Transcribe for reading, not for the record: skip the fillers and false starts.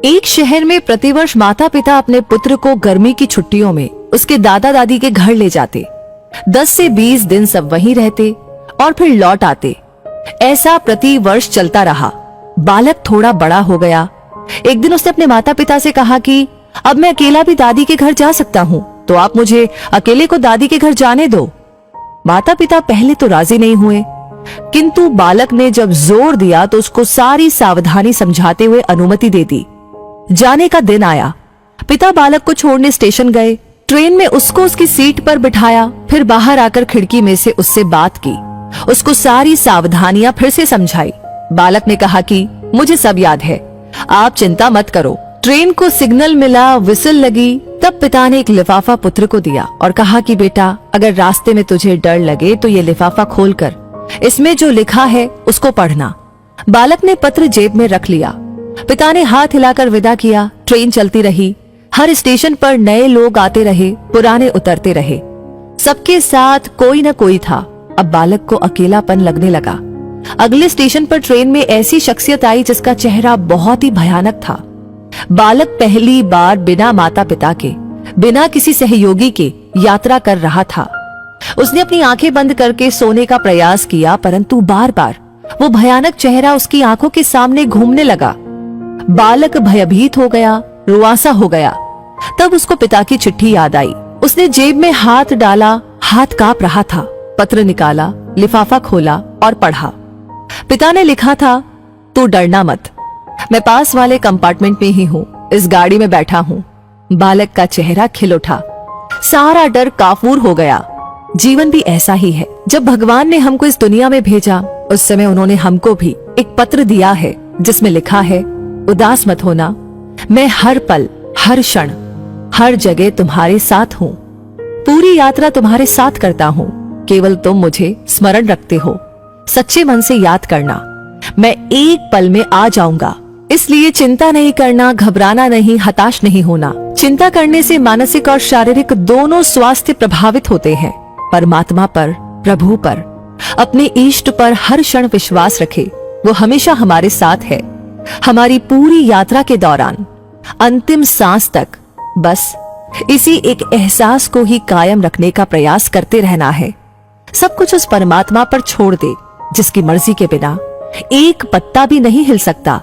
एक शहर में प्रतिवर्ष माता पिता अपने पुत्र को गर्मी की छुट्टियों में उसके दादा दादी के घर ले जाते। 10 से 20 दिन सब वहीं रहते और फिर लौट आते। ऐसा प्रति वर्ष चलता रहा। बालक थोड़ा बड़ा हो गया। एक दिन उसने अपने माता पिता से कहा कि अब मैं अकेला भी दादी के घर जा सकता हूँ, तो आप मुझे अकेले को दादी के घर जाने दो। माता पिता पहले तो राजी नहीं हुए, किंतु बालक ने जब जोर दिया तो उसको सारी सावधानी समझाते हुए अनुमति दे दी। जाने का दिन आया। पिता बालक को छोड़ने स्टेशन गए। ट्रेन में उसको उसकी सीट पर बिठाया, फिर बाहर आकर खिड़की में से उससे बात की, उसको सारी सावधानियां फिर से समझाई। बालक ने कहा कि मुझे सब याद है, आप चिंता मत करो। ट्रेन को सिग्नल मिला, विसिल लगी, तब पिता ने एक लिफाफा पुत्र को दिया और कहा कि बेटा, अगर रास्ते में तुझे डर लगे तो ये लिफाफा खोलकर इसमें जो लिखा है उसको पढ़ना। बालक ने पत्र जेब में रख लिया। पिता ने हाथ हिलाकर विदा किया। ट्रेन चलती रही। हर स्टेशन पर नए लोग आते रहे, पुराने उतरते रहे। सबके साथ कोई न कोई था। अब बालक को अकेलापन लगने लगा। अगले स्टेशन पर ट्रेन में ऐसी शख्सियत आई जिसका चेहरा बहुत ही भयानक था। बालक पहली बार बिना माता पिता के, बिना किसी सहयोगी के यात्रा कर रहा था। उसने अपनी आंखें बंद करके सोने का प्रयास किया, परंतु बार बार वो भयानक चेहरा उसकी आंखों के सामने घूमने लगा। बालक भयभीत हो गया, रुआंसा हो गया। तब उसको पिता की चिट्ठी याद आई। उसने जेब में हाथ डाला, हाथ कांप रहा था। पत्र निकाला, लिफाफा खोला और पढ़ा। पिता ने लिखा था, तू डरना मत, मैं पास वाले कंपार्टमेंट में ही हूँ, इस गाड़ी में बैठा हूँ। बालक का चेहरा खिल उठा। सारा डर काफूर हो गया। जीवन भी ऐसा ही है। जब भगवान ने हमको इस दुनिया में भेजा, उस समय उन्होंने हमको भी एक पत्र दिया है जिसमें लिखा है, उदास मत होना, मैं हर पल, हर क्षण, हर जगह तुम्हारे साथ हूँ। पूरी यात्रा तुम्हारे साथ करता हूँ, केवल तुम मुझे स्मरण रखते हो। सच्चे मन से याद करना, मैं एक पल में आ जाऊंगा। इसलिए चिंता नहीं करना, घबराना नहीं, हताश नहीं होना। चिंता करने से मानसिक और शारीरिक दोनों स्वास्थ्य प्रभावित होते हैं। परमात्मा पर, प्रभु पर, अपने इष्ट पर हर क्षण विश्वास रखे। वो हमेशा हमारे साथ है, हमारी पूरी यात्रा के दौरान, अंतिम सांस तक। बस इसी एक एहसास को ही कायम रखने का प्रयास करते रहना है। सब कुछ उस परमात्मा पर छोड़ दे जिसकी मर्जी के बिना एक पत्ता भी नहीं हिल सकता।